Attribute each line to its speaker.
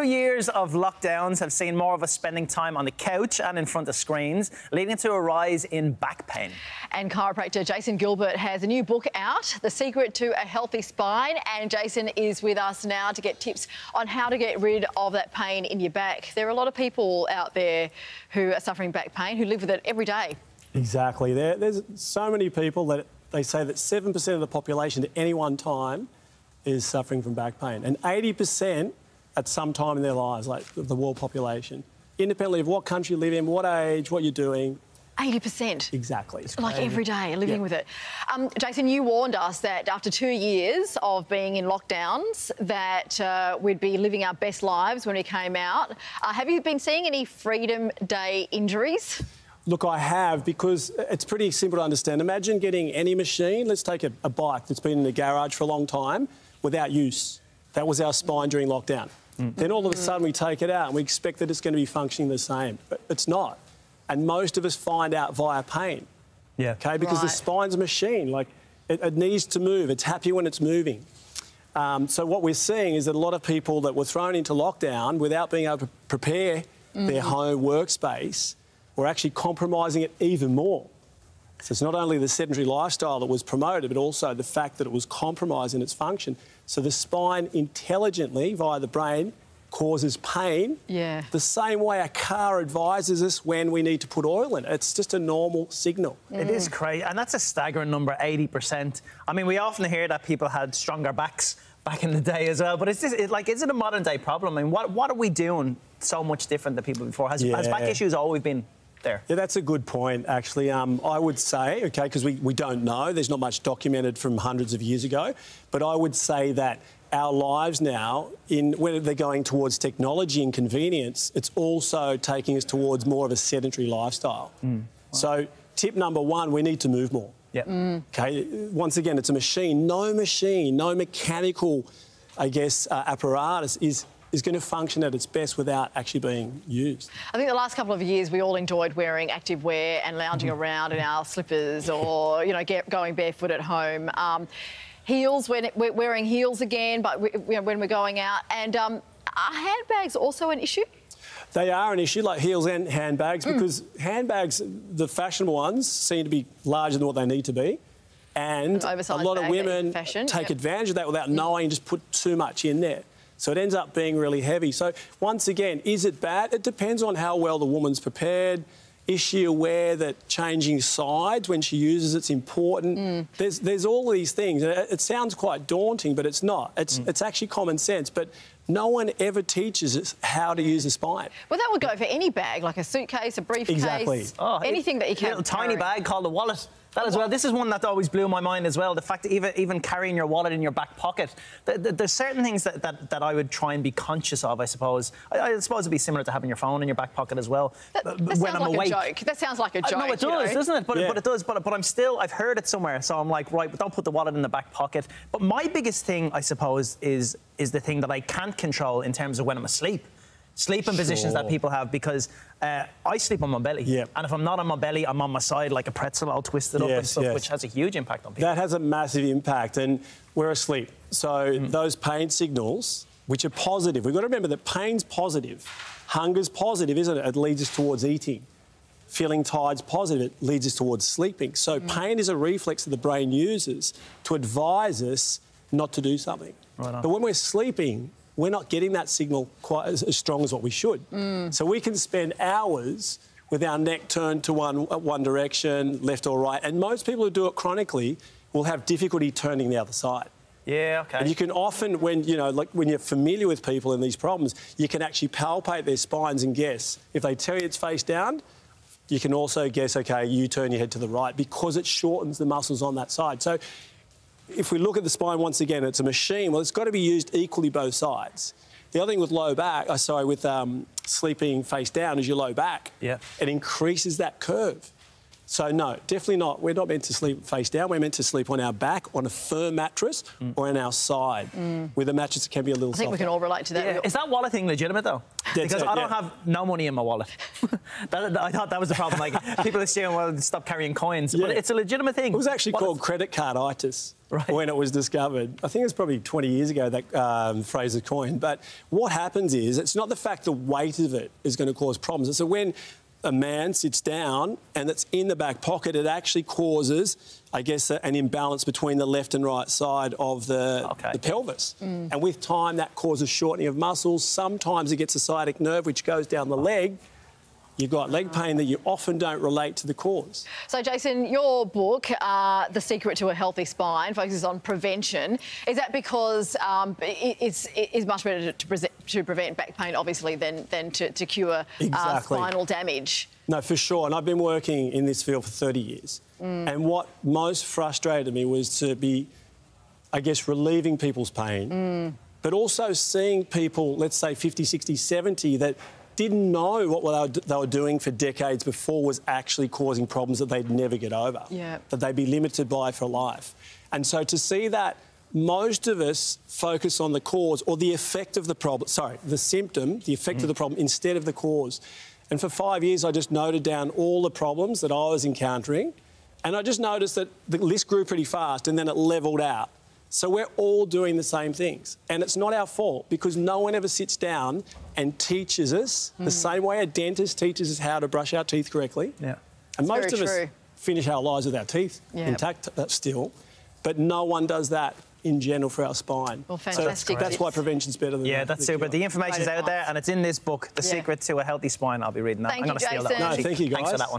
Speaker 1: Years of lockdowns have seen more of us spending time on the couch and in front of screens, leading to a rise in back pain.
Speaker 2: And chiropractor Jason Gilbert has a new book out, The Secret to a Healthy Spine. And Jason is with us now to get tips on how to get rid of that pain in your back. There are a lot of people out there who are suffering back pain, who live with it every day.
Speaker 3: Exactly. There's so many people that they say that 7% of the population at any one time is suffering from back pain, and 80% at some time in their lives, like the world population, independently of what country you live in, what age, what you're doing.
Speaker 2: 80%?
Speaker 3: Exactly.
Speaker 2: Like every day, living with it. Jason, you warned us that after 2 years of being in lockdowns that we'd be living our best lives when we came out. Have you been seeing any Freedom Day injuries?
Speaker 3: Look, I have, because it's pretty simple to understand. Imagine getting any machine, let's take a bike that's been in the garage for a long time, without use. That was our spine during lockdown. Then all of a sudden we take it out and we expect that it's going to be functioning the same, but it's not. And most of us find out via pain.
Speaker 1: Yeah.
Speaker 3: Okay, because the spine's a machine. Like, it needs to move. It's happy when it's moving. So what we're seeing is that a lot of people that were thrown into lockdown without being able to prepare their home workspace were actually compromising it even more. So it's not only the sedentary lifestyle that was promoted, but also the fact that it was compromised in its function. So the spine intelligently, via the brain, causes pain.
Speaker 2: Yeah.
Speaker 3: The same way a car advises us when we need to put oil in it. It's just a normal signal.
Speaker 1: It is crazy, and that's a staggering number, 80%. I mean, we often hear that people had stronger backs back in the day as well, but is it a modern day problem? I mean, what are we doing so much different than people before? Has back issues always been there? Yeah,
Speaker 3: that's a good point, actually. I would say, OK, because we don't know, there's not much documented from hundreds of years ago, but I would say that our lives now, when they're going towards technology and convenience, it's also taking us towards more of a sedentary lifestyle. Wow. So tip number one, we need to move more.
Speaker 1: Yeah.
Speaker 3: OK, once again, it's a machine. No mechanical, I guess, apparatus is going to function at its best without actually being used.
Speaker 2: I think the last couple of years we all enjoyed wearing active wear and lounging around in our slippers or, you know, going barefoot at home. Heels, we're wearing heels again, but when we're going out. And are handbags also an issue?
Speaker 3: They are an issue, like heels and handbags, because handbags, the fashionable ones, seem to be larger than what they need to be. And a lot of women take advantage of that without knowing and just put too much in there. So it ends up being really heavy. So once again, is it bad? It depends on how well the woman's prepared. Is she aware that changing sides when she uses it's important? There's all these things. It sounds quite daunting, but it's not. It's actually common sense. But no one ever teaches us how to use the spine.
Speaker 2: Well, that would go for any bag, like a suitcase, a briefcase,
Speaker 3: exactly.
Speaker 2: Anything that you can.
Speaker 1: A little tiny bag called a wallet. That as well. This is one that always blew my mind as well. The fact that even carrying your wallet in your back pocket. There's certain things that I would try and be conscious of, I suppose. I suppose it'd be similar to having your phone in your back pocket as well.
Speaker 2: That when I'm awake. A joke. That sounds like a joke.
Speaker 1: No, it does, doesn't it? But it does. But I've heard it somewhere. So I'm like, right, but don't put the wallet in the back pocket. But my biggest thing, I suppose, is the thing that I can't control in terms of when I'm asleep. Sleeping positions that people have, because I sleep on my belly. And if I'm not on my belly, I'm on my side like a pretzel, all twisted up and stuff, which has a huge impact on people.
Speaker 3: That has a massive impact, and we're asleep. So those pain signals, which are positive, we've got to remember that pain's positive. Hunger's positive, isn't it? It leads us towards eating. Feeling tired's positive, it leads us towards sleeping. So pain is a reflex that the brain uses to advise us not to do something. Right on. But when we're sleeping, we're not getting that signal quite as strong as what we should. So we can spend hours with our neck turned to one direction, left or right, and most people who do it chronically will have difficulty turning the other side.
Speaker 1: Yeah, OK.
Speaker 3: And you can often, when you're familiar with people in these problems, you can actually palpate their spines and guess. If they tell you it's face down, you can also guess, OK, you turn your head to the right, because it shortens the muscles on that side. So if we look at the spine, once again, it's a machine. Well, it's got to be used equally both sides. The other thing with with sleeping face down is your low back. Yeah. It increases that curve. So, no, definitely not. We're not meant to sleep face down. We're meant to sleep on our back, on a firm mattress, or on our side, with a mattress that can be a little softer.
Speaker 2: I think we can all relate to that.
Speaker 1: Yeah. Is that wallet thing legitimate, though? Because I don't have no money in my wallet. I thought that was the problem. Like, people assume, well, stop carrying coins. But it's a legitimate thing.
Speaker 3: It was actually called credit carditis when it was discovered. I think it was probably 20 years ago that phrase was coined. But what happens is, it's not the fact the weight of it is going to cause problems. It's when a man sits down and it's in the back pocket, it actually causes, I guess, an imbalance between the left and right side of the pelvis. And with time, that causes shortening of muscles. Sometimes it gets a sciatic nerve, which goes down the leg. You've got leg pain that you often don't relate to the cause.
Speaker 2: So, Jason, your book, The Secret to a Healthy Spine, focuses on prevention. Is that because it's much better to prevent back pain, obviously, than to cure spinal damage?
Speaker 3: No, for sure. And I've been working in this field for 30 years. And what most frustrated me was to be, I guess, relieving people's pain, but also seeing people, let's say 50, 60, 70, that didn't know what they were doing for decades before was actually causing problems that they'd never get over, that they'd be limited by for life. And so to see that most of us focus on the cause or the effect of the problem, the symptom, the effect of the problem instead of the cause. And for 5 years, I just noted down all the problems that I was encountering, and I just noticed that the list grew pretty fast and then it levelled out. So we're all doing the same things. And it's not our fault, because no one ever sits down and teaches us the same way a dentist teaches us how to brush our teeth correctly. And most of us finish our lives with our teeth intact still, but no one does that in general for our spine.
Speaker 2: Well, fantastic.
Speaker 3: So that's why prevention's better than
Speaker 1: that's super. The information's out there, and it's in this book, The Secret to a Healthy Spine. I'll be reading that.
Speaker 2: Thank you, Jason.
Speaker 3: No, thank you, guys.
Speaker 1: Thanks for that one.